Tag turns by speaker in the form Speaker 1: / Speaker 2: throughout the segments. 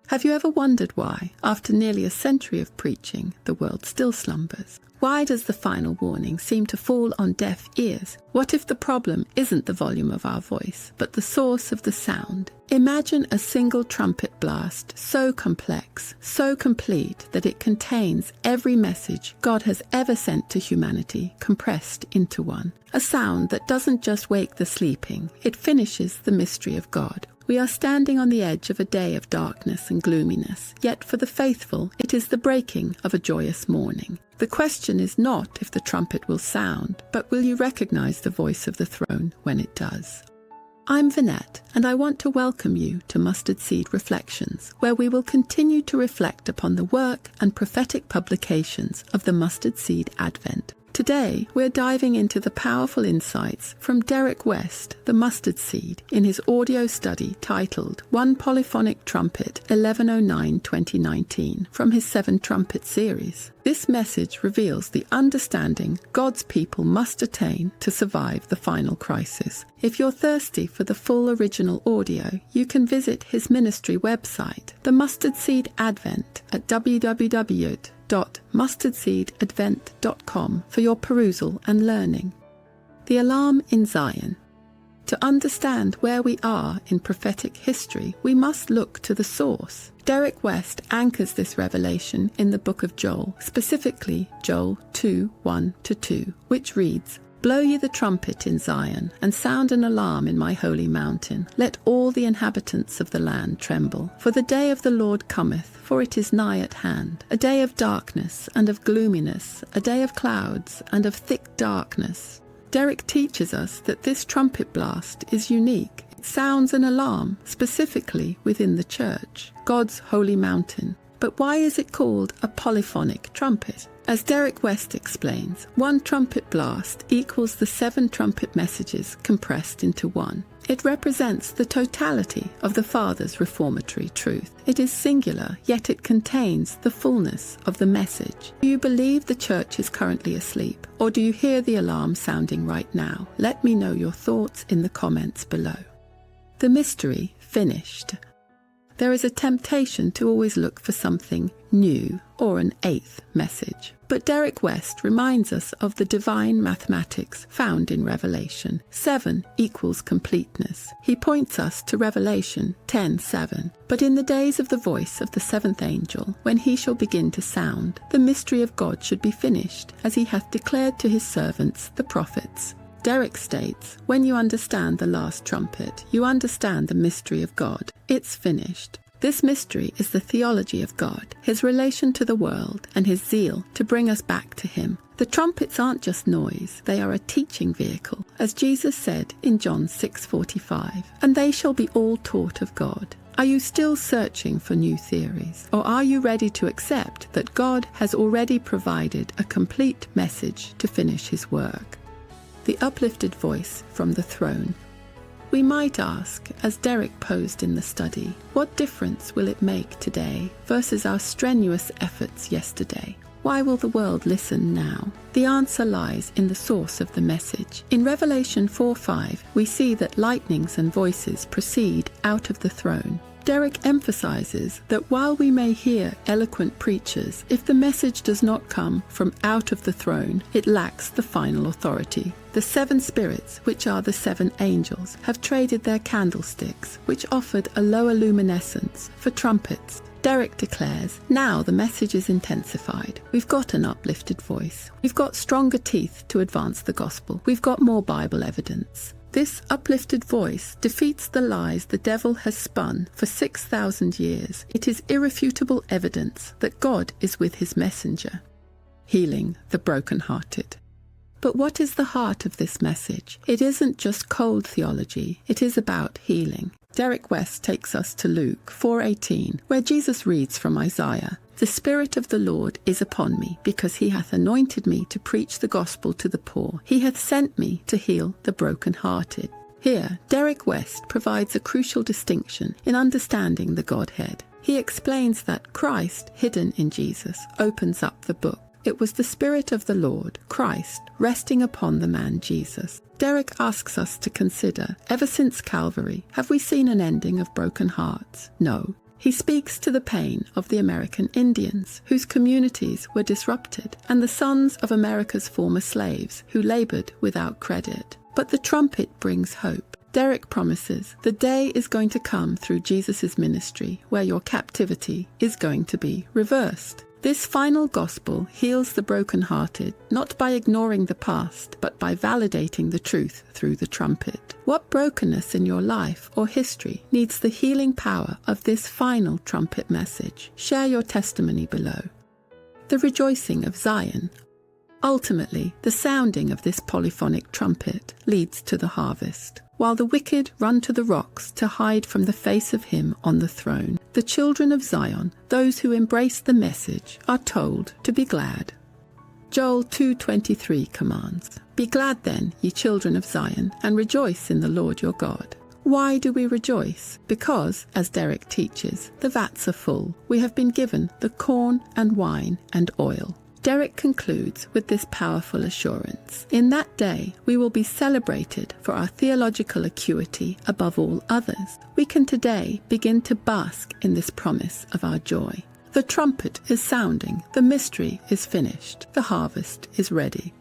Speaker 1: Have you ever wondered why, after nearly a century of preaching, the world still slumbers? Why does the final warning seem to fall on deaf ears? What if the problem isn't the volume of our voice, but the source of the sound? Imagine a single trumpet blast so complex, so complete that it contains every message God has ever sent to humanity compressed into one. A sound that doesn't just wake the sleeping, it finishes the mystery of God. We are standing on the edge of a day of darkness and gloominess, yet for the faithful it is the breaking of a joyous morning. The question is not if the trumpet will sound, but will you recognize the voice of the throne when it does? I'm Vinnette, and I want to welcome you to Mustard Seed Reflections, where we will continue to reflect upon the work and prophetic publications of the Mustard Seed Advent. Today, we're diving into the powerful insights from Derek West, the Mustard Seed, in his audio study titled One Polyphonic Trumpet 1109-2019 from his Seven Trumpet series. This message reveals the understanding God's people must attain to survive the final crisis. If you're thirsty for the full original audio, you can visit his ministry website, the Mustard Seed Advent, at www.mustardseedadvent.com for your perusal and learning. The alarm in Zion. To understand where we are in prophetic history, we must look to the source. Derek West anchors this revelation in the book of Joel, specifically Joel 2:1-2, which reads, "Blow ye the trumpet in Zion, and sound an alarm in my holy mountain. Let all the inhabitants of the land tremble. For the day of the Lord cometh, for it is nigh at hand. A day of darkness and of gloominess, a day of clouds and of thick darkness." Derek teaches us that this trumpet blast is unique. It sounds an alarm, specifically within the church, God's holy mountain. But why is it called a polyphonic trumpet? As Derek West explains, one trumpet blast equals the 7 trumpet messages compressed into one. It represents the totality of the Father's reformatory truth. It is singular, yet it contains the fullness of the message. Do you believe the church is currently asleep, or do you hear the alarm sounding right now? Let me know your thoughts in the comments below. The mystery finished. There is a temptation to always look for something new or an 8th message. But Derek West reminds us of the divine mathematics found in Revelation. 7 equals completeness. He points us to Revelation 10:7. But in the days of the voice of the 7th angel, when he shall begin to sound, the mystery of God should be finished, as he hath declared to his servants the prophets. Derek states, when you understand the last trumpet, you understand the mystery of God. It's finished. This mystery is the theology of God, his relation to the world, and his zeal to bring us back to him. The trumpets aren't just noise, they are a teaching vehicle, as Jesus said in John 6:45, "And they shall be all taught of God." Are you still searching for new theories, or are you ready to accept that God has already provided a complete message to finish his work? The uplifted voice from the throne. We might ask, as Derek posed in the study, what difference will it make today versus our strenuous efforts yesterday? Why will the world listen now? The answer lies in the source of the message. In Revelation 4:5, we see that lightnings and voices proceed out of the throne. Derek emphasizes that while we may hear eloquent preachers, if the message does not come from out of the throne, it lacks the final authority. The 7 spirits, which are the 7 angels, have traded their candlesticks, which offered a lower luminescence, for trumpets. Derek declares, now the message is intensified. We've got an uplifted voice. We've got stronger teeth to advance the gospel. We've got more Bible evidence. This uplifted voice defeats the lies the devil has spun for 6,000 years. It is irrefutable evidence that God is with his messenger, healing the brokenhearted. But what is the heart of this message? It isn't just cold theology, it is about healing. Derek West takes us to Luke 4:18, where Jesus reads from Isaiah, "The Spirit of the Lord is upon me, because he hath anointed me to preach the gospel to the poor. He hath sent me to heal the brokenhearted." Here, Derek West provides a crucial distinction in understanding the Godhead. He explains that Christ, hidden in Jesus, opens up the book. It was the Spirit of the Lord, Christ, resting upon the man Jesus. Derek asks us to consider, ever since Calvary, have we seen an ending of broken hearts? No. He speaks to the pain of the American Indians, whose communities were disrupted, and the sons of America's former slaves, who labored without credit. But the trumpet brings hope. Derek promises the day is going to come through Jesus' ministry where your captivity is going to be reversed. This final gospel heals the brokenhearted, not by ignoring the past, but by validating the truth through the trumpet. What brokenness in your life or history needs the healing power of this final trumpet message? Share your testimony below. The rejoicing of Zion. Ultimately, the sounding of this polyphonic trumpet leads to the harvest. While the wicked run to the rocks to hide from the face of him on the throne, the children of Zion, those who embrace the message, are told to be glad. Joel 2:23 commands, "Be glad then, ye children of Zion, and rejoice in the Lord your God." Why do we rejoice? Because, as Derek teaches, the vats are full. We have been given the corn and wine and oil. Derek concludes with this powerful assurance. In that day, we will be celebrated for our theological acuity above all others. We can today begin to bask in this promise of our joy. The trumpet is sounding, the mystery is finished, the harvest is ready.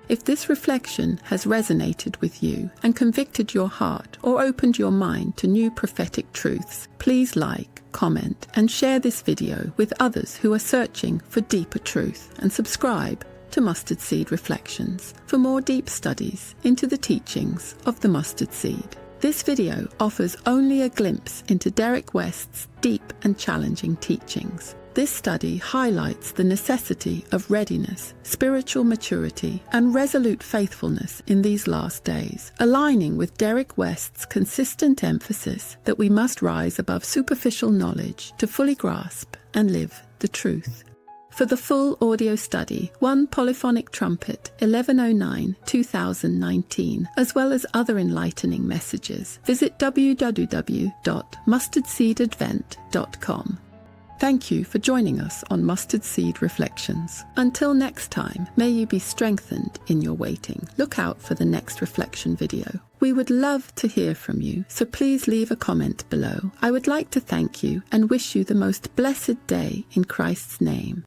Speaker 1: If this reflection has resonated with you and convicted your heart or opened your mind to new prophetic truths, please like, comment, and share this video with others who are searching for deeper truth, and subscribe to Mustard Seed Reflections for more deep studies into the teachings of the mustard seed. This video offers only a glimpse into Derek West's deep and challenging teachings. This study highlights the necessity of readiness, spiritual maturity, and resolute faithfulness in these last days, aligning with Derek West's consistent emphasis that we must rise above superficial knowledge to fully grasp and live the truth. For the full audio study, 1 Polyphonic Trumpet, 1109-2019, as well as other enlightening messages, visit www.mustardseedadvent.com. Thank you for joining us on Mustard Seed Reflections. Until next time, may you be strengthened in your waiting. Look out for the next reflection video. We would love to hear from you, so please leave a comment below. I would like to thank you and wish you the most blessed day in Christ's name.